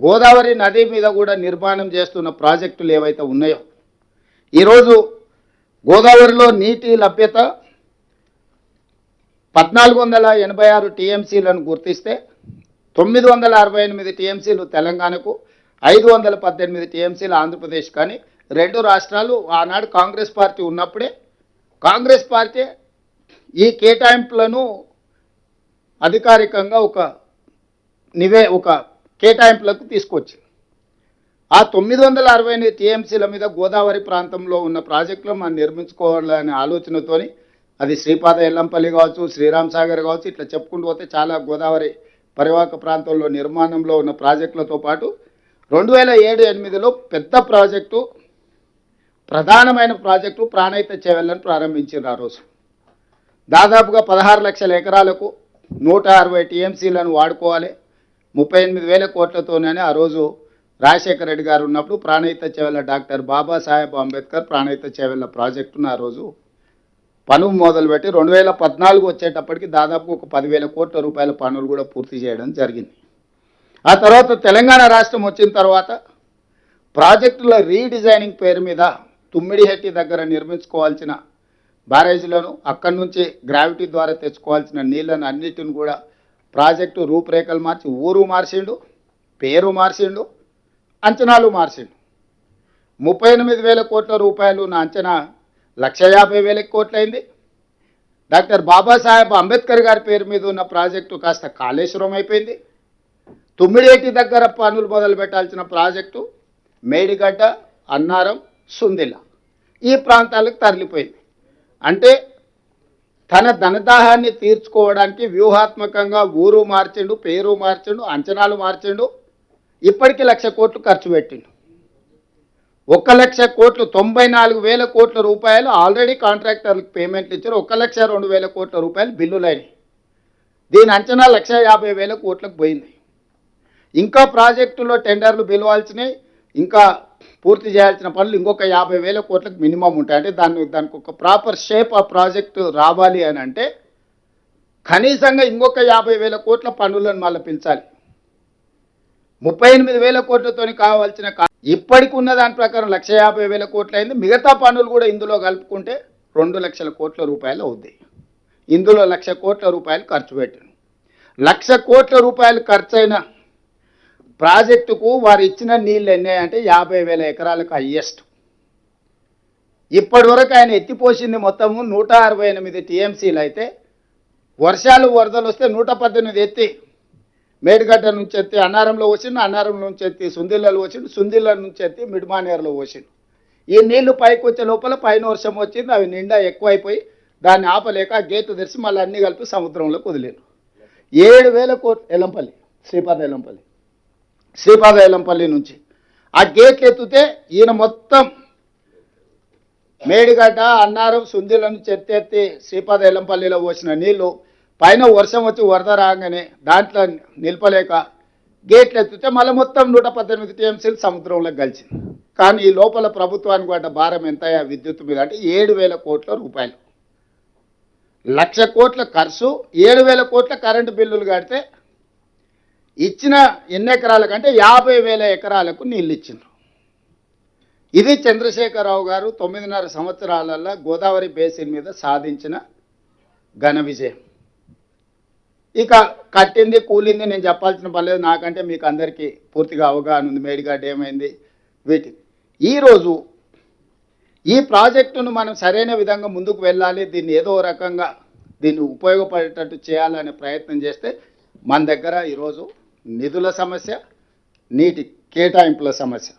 గోదావరి నది మీద కూడా నిర్మాణం చేస్తున్న ప్రాజెక్టులు ఏవైతే ఉన్నాయో ఈరోజు గోదావరిలో నీటి లభ్యత 1486 టీఎంసీలను గుర్తిస్తే 968 టీఎంసీలు తెలంగాణకు, 518 టీఎంసీలు ఆంధ్రప్రదేశ్. కానీ రెండు రాష్ట్రాలు ఆనాడు కాంగ్రెస్ పార్టీ ఉన్నప్పుడే కాంగ్రెస్ పార్టీ ఈ కేటాయింపులను అధికారికంగా ఒక కేటాయింపులకు తీసుకొచ్చింది. ఆ 968 టీఎంసీల మీద గోదావరి ప్రాంతంలో ఉన్న ప్రాజెక్టులు మనం నిర్మించుకోవాలనే ఆలోచనతోని అది శ్రీపాద ఎల్లంపల్లి కావచ్చు, శ్రీరామ్ సాగర్ కావచ్చు, ఇట్లా చెప్పుకుంటూ పోతే చాలా గోదావరి పరివాహక ప్రాంతంలో నిర్మాణంలో ఉన్న ప్రాజెక్టులతో పాటు 2007-8లో పెద్ద ప్రాజెక్టు, ప్రధానమైన ప్రాజెక్టు ప్రాణహిత చేవెళ్ళను ప్రారంభించారు. ఆ రోజు దాదాపుగా 16 లక్షల ఎకరాలకు 160 టీఎంసీలను వాడుకోవాలి, 38,000 కోట్లతోనే ఆ రోజు రాజశేఖర రెడ్డి గారు ఉన్నప్పుడు ప్రాణహిత చేవెళ్ళ డాక్టర్ బాబాసాహెబ్ అంబేద్కర్ ప్రాణహిత చేవెళ్ళ ప్రాజెక్టును ఆ రోజు పనులు మొదలుపెట్టి 2014 వచ్చేటప్పటికి దాదాపు ఒక 10,000 కోట్ల రూపాయల పనులు కూడా పూర్తి చేయడం జరిగింది. ఆ తర్వాత తెలంగాణ రాష్ట్రం వచ్చిన తర్వాత ప్రాజెక్టుల రీడిజైనింగ్ పేరు మీద తుమ్మిడిహెట్టి దగ్గర నిర్మించుకోవాల్సిన బ్యారేజీలను, అక్కడి నుంచి గ్రావిటీ ద్వారా తెచ్చుకోవాల్సిన నీళ్లను అన్నిటిని కూడా ప్రాజెక్టు రూపురేఖలు మార్చి ఊరు మార్చిండు, పేరు మార్చిండు, అంచనాలు మార్చిండు. 38,000 కోట్ల రూపాయలు నా అంచనా 1,50,000 కోట్లయింది. డాక్టర్ బాబాసాహెబ్ అంబేద్కర్ గారి పేరు మీద ఉన్న ప్రాజెక్టు కాస్త కాళేశ్వరం అయిపోయింది. తుమ్మిడిహెట్టి దగ్గర పనులు మొదలు పెట్టాల్సిన ప్రాజెక్టు మేడిగడ్డ, అన్నారం, సుందిల్ల ఈ ప్రాంతాలకు తరలిపోయింది. అంటే తన ధనదాహాన్ని తీర్చుకోవడానికి వ్యూహాత్మకంగా ఊరు మార్చిండు, పేరు మార్చిండు, అంచనాలు మార్చిండు. ఇప్పటికీ 1,00,000 కోట్లు ఖర్చు పెట్టిండు. 1,00,000 కోట్లు, 94,000 కోట్ల రూపాయలు ఆల్రెడీ కాంట్రాక్టర్లకు పేమెంట్లు ఇచ్చారు. 1,02,000 కోట్ల రూపాయలు బిల్లులైనవి. దీని అంచనా 1,50,000 కోట్లకు పోయింది. ఇంకా ప్రాజెక్టులో టెండర్లు పిలవాల్సినవి, ఇంకా పూర్తి చేయాల్సిన పనులు ఇంకొక 50,000 కోట్లకు మినిమం ఉంటాయి. అంటే దానికి ఒక ప్రాపర్ షేప్ ఆ ప్రాజెక్టు రావాలి అని అంటే కనీసంగా ఇంకొక 50,000 కోట్ల పనులను మళ్ళీ పిలిచాలి. 38,000 కోట్లతోని కావాల్సిన ఇప్పటికి ఉన్న దాని ప్రకారం 1,50,000 కోట్లు అయింది. మిగతా పనులు కూడా ఇందులో కలుపుకుంటే 2,00,000 కోట్ల రూపాయలు అవుతాయి. ఇందులో 1,00,000 కోట్ల రూపాయలు ఖర్చు పెట్టాను. 1,00,000 కోట్ల రూపాయలు ఖర్చైన ప్రాజెక్టుకు వారు ఇచ్చిన నీళ్ళు ఎన్నాయంటే 50,000 ఎకరాలకు హయ్యెస్ట్. ఇప్పటి వరకు ఆయన ఎత్తిపోసింది మొత్తము 168 టీఎంసీలు అయితే వర్షాలు వరదలు వస్తే 118 ఎత్తి మేడిగడ్డ నుంచి ఎత్తి అన్నారంలో పోసిండు, అన్నారం నుంచి ఎత్తి సుందిళ్ళలో పోసిండు, సుందిళ్ళ నుంచి ఎత్తి మిడ్మానేరులో పోసిండు. ఈ నీళ్లు పైకి వచ్చే లోపల పైన వర్షం వచ్చింది, అవి నిండా ఎక్కువైపోయి దాన్ని ఆపలేక గేట్లు తెరిచి మళ్ళీ అన్ని కలిపి సముద్రంలోకి వదిలేరు. 7,000 కోట్లు ఎల్లంపల్లి, శ్రీపాద ఎల్లంపల్లి నుంచి ఆ గేట్లు ఎత్తితే ఈయన మొత్తం మేడిగడ్డ, అన్నారం, సుందిళ్ళ నుంచి ఎత్తి శ్రీపాద ఎల్లంపల్లిలో పోసిన నీళ్లు పైన వర్షం వచ్చి వరద రాగానే దాంట్లో నిలపలేక గేట్లు ఎత్తితే మళ్ళీ మొత్తం 118 టీఎంసీలు సముద్రంలోకి కలిసింది. కానీ ఈ లోపల ప్రభుత్వానికి పడ్డ భారం ఎంత విద్యుత్ మీద అంటే 7,000 కోట్ల రూపాయలు. 1,00,000 కోట్ల ఖర్చు, 7,000 కోట్ల కరెంటు బిల్లులు కడితే ఇచ్చిన ఎన్ని ఎకరాల కంటే 50,000 ఎకరాలకు నీళ్ళు ఇచ్చిండ్రు. ఇది చంద్రశేఖరరావు గారు 9.5 సంవత్సరాలలో గోదావరి బేసిన్ మీద సాధించిన ఘన విజయం. ఇక కట్టింది కూలింది నేను చెప్పాల్సిన పర్లేదు, నాకంటే మీకు అందరికీ పూర్తిగా అవగాహన ఉంది మేడిగడ్డ ఏమైంది వీటి. ఈరోజు ఈ ప్రాజెక్టును మనం సరైన విధంగా ముందుకు వెళ్ళాలి, దీన్ని ఏదో రకంగా దీన్ని ఉపయోగపడేటట్టు చేయాలనే ప్రయత్నం చేస్తే మన దగ్గర ఈరోజు నిధుల సమస్య, నీటి కేటాయింపుల సమస్య